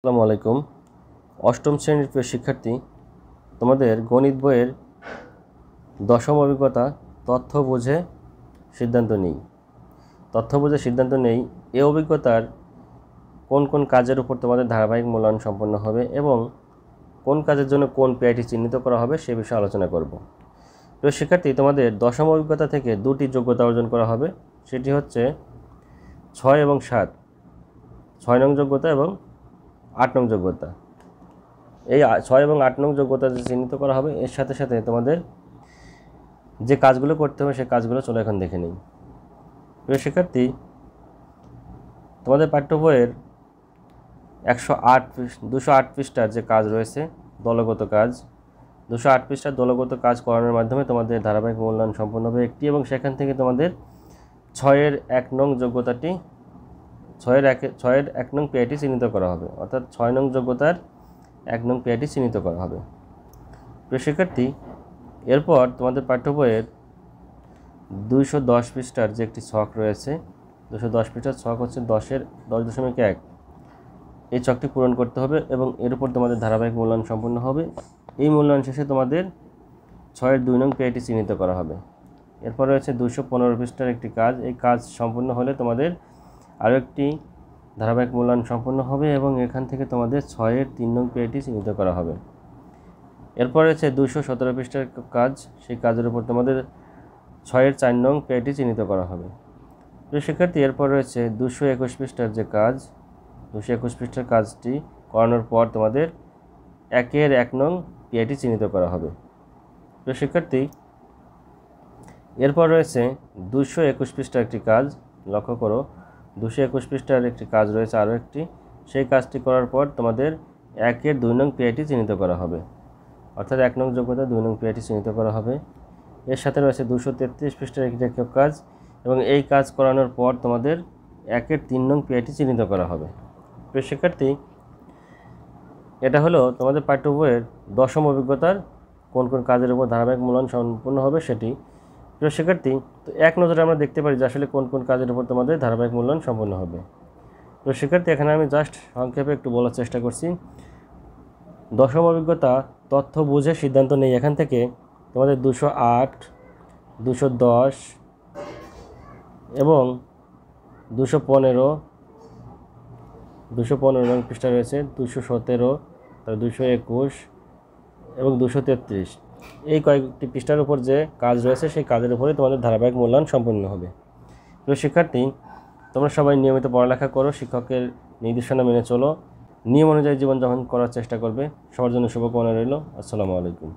আসসালামু আলাইকুম। অষ্টম শ্রেণীর প্রিয় শিক্ষার্থী, তোমাদের গণিত বইয়ের দশম অভিজ্ঞতা তথ্য বুঝে সিদ্ধান্ত নেই। তথ্য বুঝে সিদ্ধান্ত নেই এই অভিজ্ঞতার কোন কোন কাজের উপর তোমাদের ধারাবাহিক মূল্যায়ন সম্পন্ন হবে এবং কোন কাজের জন্য কোন পিআইটি চিহ্নিত করা হবে সে বিষয়ে আলোচনা করব। প্রিয় শিক্ষার্থী, তোমাদের দশম অভিজ্ঞতা থেকে দুটি যোগ্যতা অর্জন করা হবে। সেটি হচ্ছে 6 এবং 7, 6 নং যোগ্যতা এবং 8 নং যোগ্যতা। এই 6 এবং 8 নং যোগ্যতা যে চিহ্নিত করা হবে, এর সাথে সাথে তোমাদের যে কাজগুলো করতে হবে সেই কাজগুলো চলো এখন দেখে নিই। প্রিয় শিক্ষার্থী, তোমাদের পাঠ্য বইয়ের 208 পৃষ্ঠার যে কাজ রয়েছে দলগত কাজ, 208 পৃষ্ঠার দলগত কাজ করানোর মাধ্যমে তোমাদের ধারাবাহিক মূল্যায়ন সম্পন্ন হবে একটি, এবং সেখান থেকে তোমাদের 6-এর 1 নং যোগ্যতাটি 6-এর 1 নং পিআইটি চিহ্নিত করা হবে, অর্থাৎ 6 নং যোগ্যতার 1 নং পিআইটি চিহ্নিত করা হবে। প্রিয় শিক্ষার্থী, এরপর তোমাদের পাঠ্য বইয়ের 210 পৃষ্ঠার যে একটি ছক রয়েছে, 210 পৃষ্ঠার ছক হচ্ছে 10.1, এই ছকটি পূরণ করতে হবে এবং এর উপর তোমাদের ধারাবাহিক মূল্যায়ন সম্পন্ন হবে। এই মূল্যায়ন শেষে তোমাদের 6-এর 2 নং পিআইটি চিহ্নিত করা হবে। এরপর রয়েছে 215 পৃষ্ঠার একটি কাজ। এই কাজ সম্পূর্ণ হলে তোমাদের আরও একটি ধারাবাহিক মূল্যায়ন সম্পন্ন হবে এবং এখান থেকে তোমাদের 6-এর 3 নং পিআইটি চিহ্নিত করা হবে। এরপর রয়েছে 217 পৃষ্ঠার কাজ। সেই কাজের উপর তোমাদের 6-এর 4 নং পিআইটি চিহ্নিত করা হবে। প্রিয় শিক্ষার্থী, এরপর রয়েছে 221 পৃষ্ঠার যে কাজ, 221 পৃষ্ঠার কাজটি করানোর পর তোমাদের 1-এর 1 নং পিআইটি চিহ্নিত করা হবে। প্রিয় শিক্ষার্থী, এরপর রয়েছে 221 পৃষ্ঠার একটি কাজ। লক্ষ্য করো, 221 পৃষ্ঠার একটি কাজ রয়েছে আরও একটি। সেই কাজটি করার পর তোমাদের 1-এর 2 নং পিআইটি চিহ্নিত করা হবে, অর্থাৎ 1 নং যোগ্যতা 2 নং পিআইটি চিহ্নিত করা হবে। এর সাথে রয়েছে 233 পৃষ্ঠার একটি কাজ, এবং এই কাজ করানোর পর তোমাদের 1-এর 3 নং পিআইটি চিহ্নিত করা হবে। প্রিয় শিক্ষার্থী, এটা হলো তোমাদের পাঠ্য বইয়ের দশম অভিজ্ঞতার কোন কোন কাজের উপর ধারাবাহিক মূল্যায়ন সম্পূর্ণ হবে সেটি। প্রিয় শিক্ষার্থী, তো এক নজরে আমরা দেখতে পারি যে আসলে কোন কোন কাজের উপর তোমাদের ধারাবাহিক মূল্যায়ন সম্পন্ন হবে। প্রিয় শিক্ষার্থী, এখানে আমি জাস্ট সংক্ষেপে একটু বলার চেষ্টা করছি। দশম অভিজ্ঞতা তথ্য বুঝে সিদ্ধান্ত নেই, এখান থেকে তোমাদের 208, 210 এবং 215 নং পৃষ্ঠা রয়েছে, 217, 221 এবং 233, এই কয়েকটি পৃষ্ঠার উপর যে কাজ রয়েছে সেই কাজের উপরে তোমাদের ধারাবাহিক মূল্যায়ন সম্পন্ন হবে। প্রিয় শিক্ষার্থী, তোমরা সবাই নিয়মিত পড়ালেখা করো, শিক্ষকের নির্দেশনা মেনে চলো, নিয়ম অনুযায়ী জীবনযাপন করার চেষ্টা করবে। সবার জন্য শুভকামনা রইল। আসসালামু আলাইকুম।